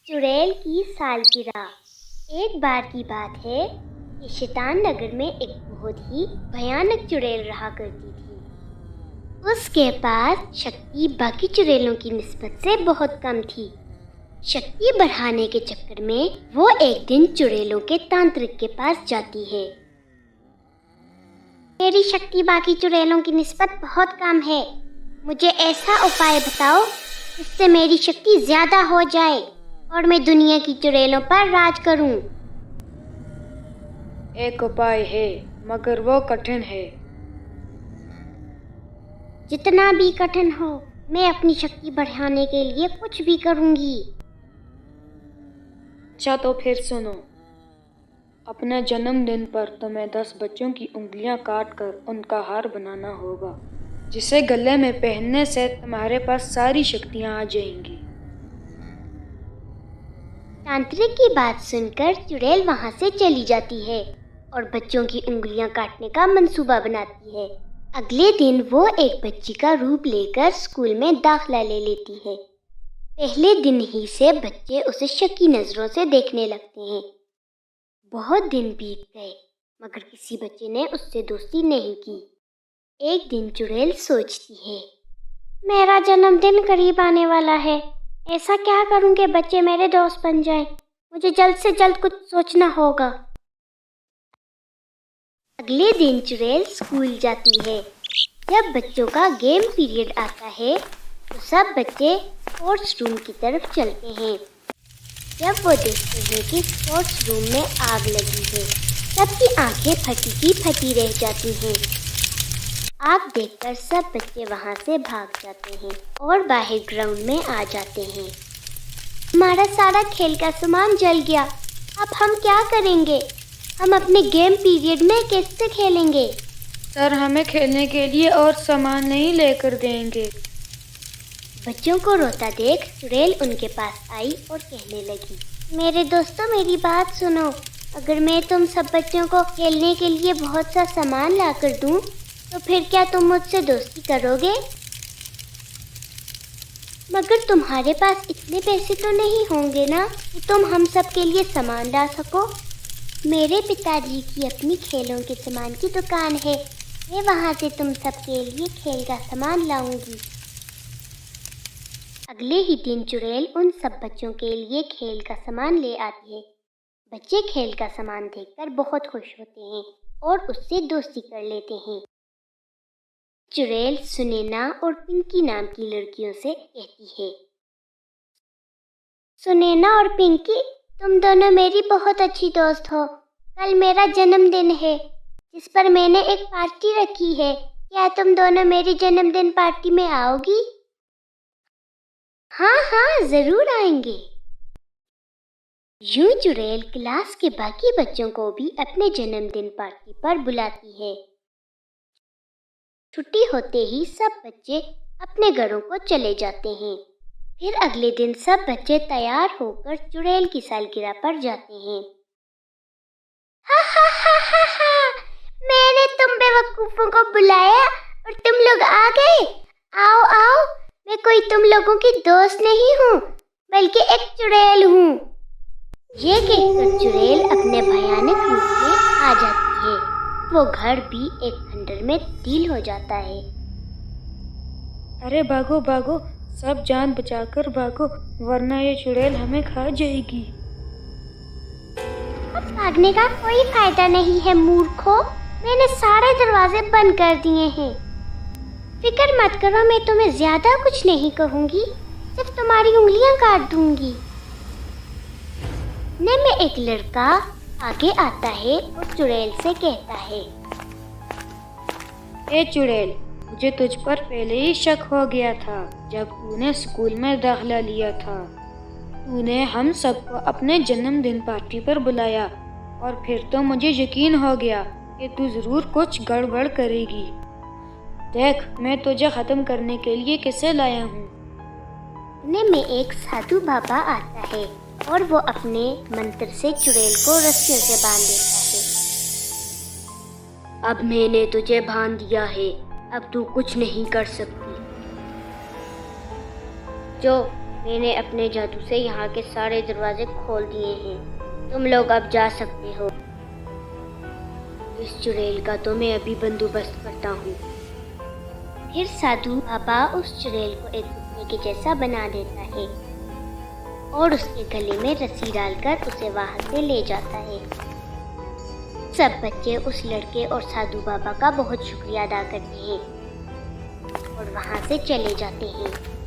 चुड़ैल की सालगिरह। एक बार की बात है कि शैतान नगर में एक बहुत ही भयानक चुड़ैल रहा करती थी। उसके पास शक्ति बाकी चुड़ैलों की निस्बत से बहुत कम थी। शक्ति बढ़ाने के चक्कर में वो एक दिन चुड़ैलों के तांत्रिक के पास जाती है। मेरी शक्ति बाकी चुड़ैलों की निस्बत बहुत कम है, मुझे ऐसा उपाय बताओ जिससे मेरी शक्ति ज्यादा हो जाए और मैं दुनिया की चुड़ैलों पर राज करूं। एक उपाय है, मगर वो कठिन है। जितना भी कठिन हो, मैं अपनी शक्ति बढ़ाने के लिए कुछ भी करूंगी। अच्छा तो फिर सुनो। अपने जन्मदिन पर तुम्हें 10 बच्चों की उंगलियां काट कर उनका हार बनाना होगा, जिसे गले में पहनने से तुम्हारे पास सारी शक्तियां आ जाएंगी। तांत्रिक की बात सुनकर चुड़ैल वहां से चली जाती है और बच्चों की उंगलियां काटने का मंसूबा बनाती है। अगले दिन वो एक बच्ची का रूप लेकर स्कूल में दाखिला ले लेती है। पहले दिन ही से बच्चे उसे शकी नजरों से देखने लगते हैं। बहुत दिन बीत गए मगर किसी बच्चे ने उससे दोस्ती नहीं की। एक दिन चुड़ैल सोचती है, मेरा जन्मदिन करीब आने वाला है, ऐसा क्या करूं कि बच्चे मेरे दोस्त बन जाएं। मुझे जल्द से जल्द कुछ सोचना होगा। अगले दिन चुड़ैल स्कूल जाती है। जब बच्चों का गेम पीरियड आता है तो सब बच्चे स्पोर्ट्स रूम की तरफ चलते हैं। जब वो देखते हैं कि स्पोर्ट्स रूम में आग लगी है, सबकी आंखें फटी की फटी रह जाती हैं। आग देखकर सब बच्चे वहां से भाग जाते हैं और बाहर ग्राउंड में आ जाते हैं। हमारा सारा खेल का सामान जल गया, अब हम क्या करेंगे? हम अपने गेम पीरियड में कैसे खेलेंगे? सर, हमें खेलने के लिए और सामान नहीं लेकर देंगे। बच्चों को रोता देख चुड़ैल उनके पास आई और कहने लगी, मेरे दोस्तों मेरी बात सुनो। अगर मैं तुम सब बच्चों को खेलने के लिए बहुत सा सामान ला कर दूं, तो फिर क्या तुम मुझसे दोस्ती करोगे? मगर तुम्हारे पास इतने पैसे तो नहीं होंगे ना कि तुम हम सब के लिए सामान ला सको। मेरे पिताजी की अपनी खेलों के सामान की दुकान है, मैं वहाँ से तुम सब के लिए खेल का सामान लाऊंगी। अगले ही दिन चुड़ैल उन सब बच्चों के लिए खेल का सामान ले आती है। बच्चे खेल का सामान देखकर बहुत खुश होते हैं और उससे दोस्ती कर लेते हैं। चुड़ैल सुनैना और पिंकी नाम की लड़कियों से कहती है, सुनैना और पिंकी, तुम दोनों मेरी बहुत अच्छी दोस्त हो। कल मेरा जन्मदिन है जिस पर मैंने एक पार्टी रखी है, क्या तुम दोनों मेरी जन्मदिन पार्टी में आओगी? हाँ हाँ, जरूर आएंगे। यूं चुड़ैल क्लास के बाकी बच्चों को भी अपने जन्मदिन पार्टी पर बुलाती है। छुट्टी होते ही सब बच्चे अपने घरों को चले जाते हैं। फिर अगले दिन सब बच्चे तैयार होकर चुड़ैल की सालगिरह पर जाते हैं। हा हा हा हा हा, मैंने तुम बेवकूफों को बुलाया और तुम लोग आ गए। आओ आओ, मैं कोई तुम लोगों की दोस्त नहीं हूँ, बल्कि एक चुड़ैल हूँ। ये कहकर चुड़ैल अपने भयानक रूप में आ जाती है। वो घर भी एक खंडर में तब्दील हो जाता है। अरे भागो भागो, सब जान बचाकर भागो, वरना ये चुड़ैल हमें खा जाएगी। अब भागने का कोई फायदा नहीं है मूर्खों, मैंने सारे दरवाजे बंद कर दिए हैं। फिक्र मत करो, मैं तुम्हें ज्यादा कुछ नहीं कहूँगी, सिर्फ तुम्हारी उंगलियां काट दूंगी। ने में एक लड़का आगे आता है और चुड़ैल से कहता है, ए चुड़ैल, मुझे तुझ पर पहले ही शक हो गया था जब तूने स्कूल में दाखिला लिया था। तूने हम सबको अपने जन्मदिन पार्टी पर बुलाया और फिर तो मुझे यकीन हो गया कि तू जरूर कुछ गड़बड़ करेगी। देख, मैं तुझे खत्म करने के लिए किसे लाया हूँ। ने में एक साधु बाबा आता है और वो अपने मंत्र से चुड़ैल को रस्सियों से बांध देता है। अब मैंने तुझे बांध दिया है, अब तू कुछ नहीं कर सकती। जो मैंने अपने जादू से यहाँ के सारे दरवाजे खोल दिए हैं। तुम लोग अब जा सकते हो। इस चुड़ैल का तो मैं अभी बंदोबस्त करता हूँ। फिर साधु बाबा उस चुड़ैल को एक कुत्ते के जैसा बना देता है और उसके गले में रस्सी डालकर उसे वहां से ले जाता है। सब बच्चे उस लड़के और साधु बाबा का बहुत शुक्रिया अदा करते हैं और वहां से चले जाते हैं।